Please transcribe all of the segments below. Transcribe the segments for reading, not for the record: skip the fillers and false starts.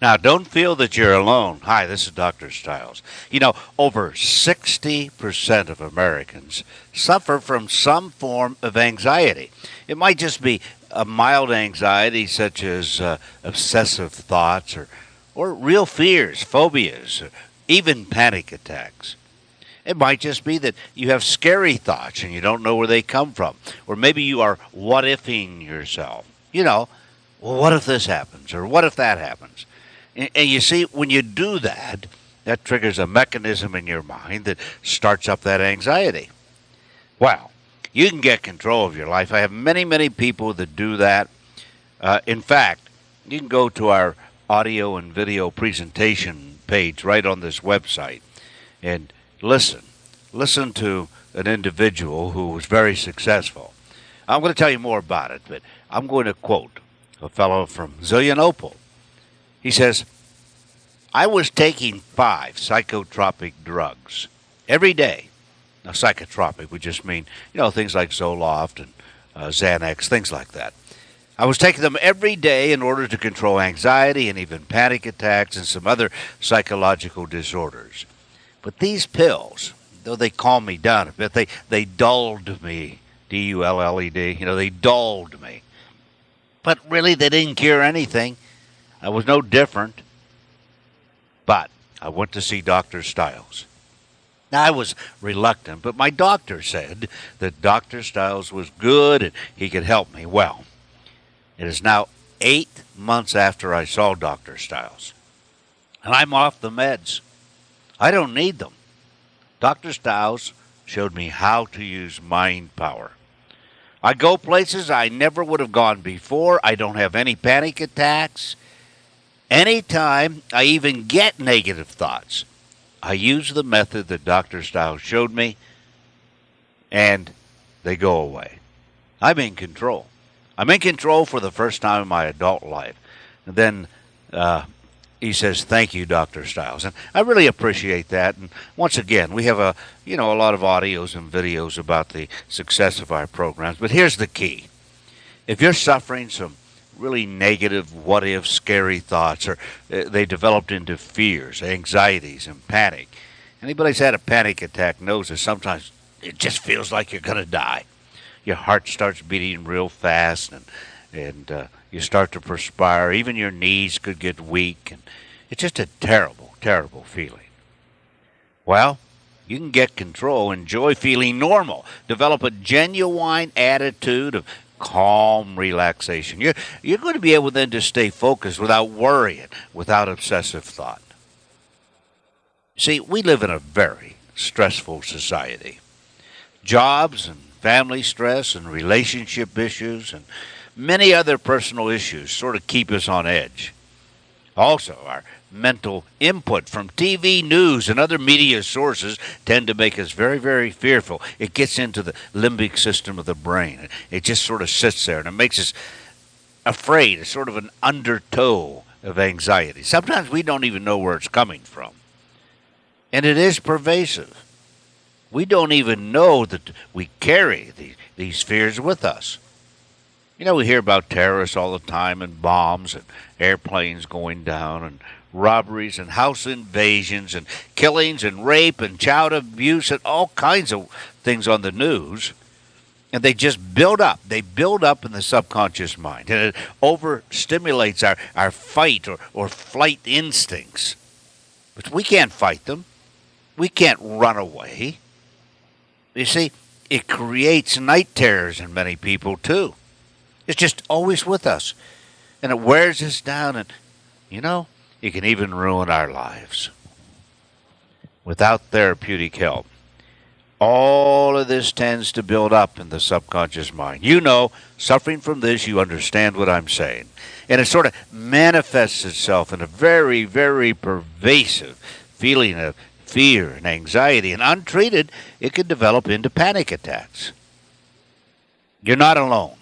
Now, don't feel that you're alone. Hi, this is Dr. Stiles. Over 60% of Americans suffer from some form of anxiety. It might just be a mild anxiety, such as obsessive thoughts or real fears, phobias, or even panic attacks. It might just be that you have scary thoughts and you don't know where they come from. Or maybe you are what ifing yourself. Well, what if this happens? Or what if that happens? And you see, when you do that, that triggers a mechanism in your mind that starts up that anxiety. Well, you can get control of your life. I have many, many people that do that. In fact, you can go to our audio and video presentation page right on this website and listen to an individual who was very successful. I'm going to tell you more about it, but I'm going to quote a fellow from Zillionople. He says, I was taking 5 psychotropic drugs every day. Now, psychotropic would just mean, things like Zoloft and Xanax, things like that. I was taking them every day in order to control anxiety and even panic attacks and some other psychological disorders. But these pills, though they calmed me down a bit, they dulled me, D-U-L-L-E-D, they dulled me. But really, they didn't cure anything. I was no different. But I went to see Dr. Stiles. Now, I was reluctant, but my doctor said that Dr. Stiles was good and he could help me. Well, it is now 8 months after I saw Dr. Stiles, and I'm off the meds. I don't need them. Dr. Stiles showed me how to use mind power. I go places I never would have gone before. I don't have any panic attacks. Anytime I even get negative thoughts, I use the method that Dr. Stiles showed me, and they go away. I'm in control. I'm in control for the first time in my adult life. And then he says, thank you, Dr. Stiles. And I really appreciate that. And once again, we have a lot of audios and videos about the success of our programs. But here's the key. If you're suffering some really negative, what-if, scary thoughts, or they developed into fears, anxieties, and panic. Anybody who's had a panic attack knows that sometimes it just feels like you're going to die. Your heart starts beating real fast, and you start to perspire. Even your knees could get weak, and it's just a terrible, terrible feeling. Well, you can get control, enjoy feeling normal, develop a genuine attitude of calm relaxation. You're going to be able then to stay focused without worrying, without obsessive thought. See, we live in a very stressful society. Jobs and family stress and relationship issues and many other personal issues sort of keep us on edge. Also, our mental input from TV news and other media sources tend to make us very, very fearful. It gets into the limbic system of the brain. It just sort of sits there, and it makes us afraid. It's sort of an undertow of anxiety. Sometimes we don't even know where it's coming from. And it is pervasive. We don't even know that we carry these fears with us. We hear about terrorists all the time and bombs and airplanes going down and robberies and house invasions and killings and rape and child abuse and all kinds of things on the news. And they just build up. They build up in the subconscious mind. And it overstimulates our fight or flight instincts. But we can't fight them. We can't run away. You see, it creates night terrors in many people, too. It's just always with us. And it wears us down. And, it can even ruin our lives. Without therapeutic help, all of this tends to build up in the subconscious mind. Suffering from this, you understand what I'm saying. And it sort of manifests itself in a very, very pervasive feeling of fear and anxiety. And untreated, it can develop into panic attacks. You're not alone.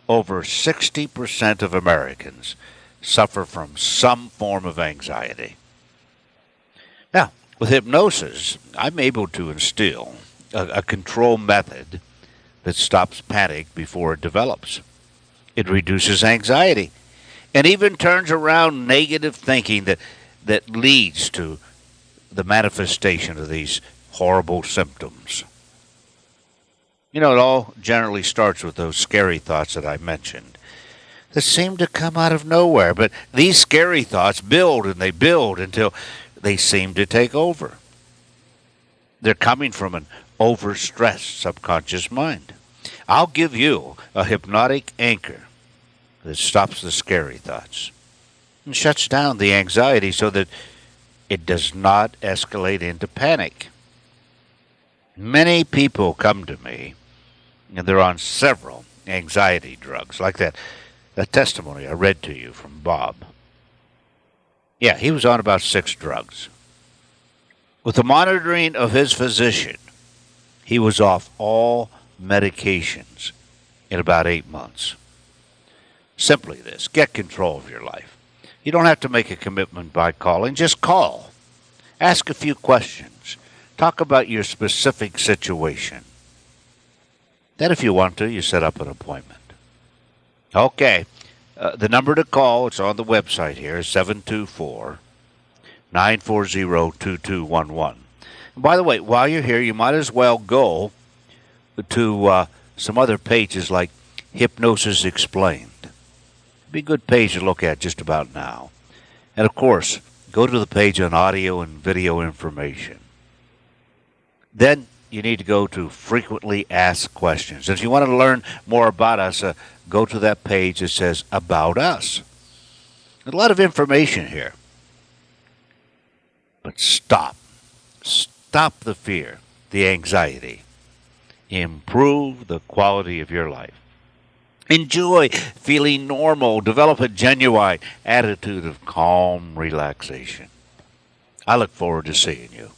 Over 60% of Americans suffer from some form of anxiety. Now, with hypnosis, I'm able to instill a control method that stops panic before it develops. It reduces anxiety, and even turns around negative thinking that leads to the manifestation of these horrible symptoms. It all generally starts with those scary thoughts that I mentioned that seem to come out of nowhere. But these scary thoughts build and they build until they seem to take over. They're coming from an overstressed subconscious mind. I'll give you a hypnotic anchor that stops the scary thoughts and shuts down the anxiety so that it does not escalate into panic. Many people come to me and they're on several anxiety drugs, like that testimony I read to you from Bob. Yeah, he was on about 6 drugs. With the monitoring of his physician, he was off all medications in about 8 months. Simply this: get control of your life. You don't have to make a commitment by calling. Just call. Ask a few questions. Talk about your specific situation. Then if you want to, you set up an appointment. Okay. The number to call, it's on the website here, is 724-940-2211. And by the way, while you're here, you might as well go to some other pages like Hypnosis Explained. Be a good page to look at just about now. And of course, go to the page on audio and video information. Then you need to go to Frequently Asked Questions. And if you want to learn more about us, go to that page that says About Us. A lot of information here. But stop. Stop the fear, the anxiety. Improve the quality of your life. Enjoy feeling normal. Develop a genuine attitude of calm relaxation. I look forward to seeing you.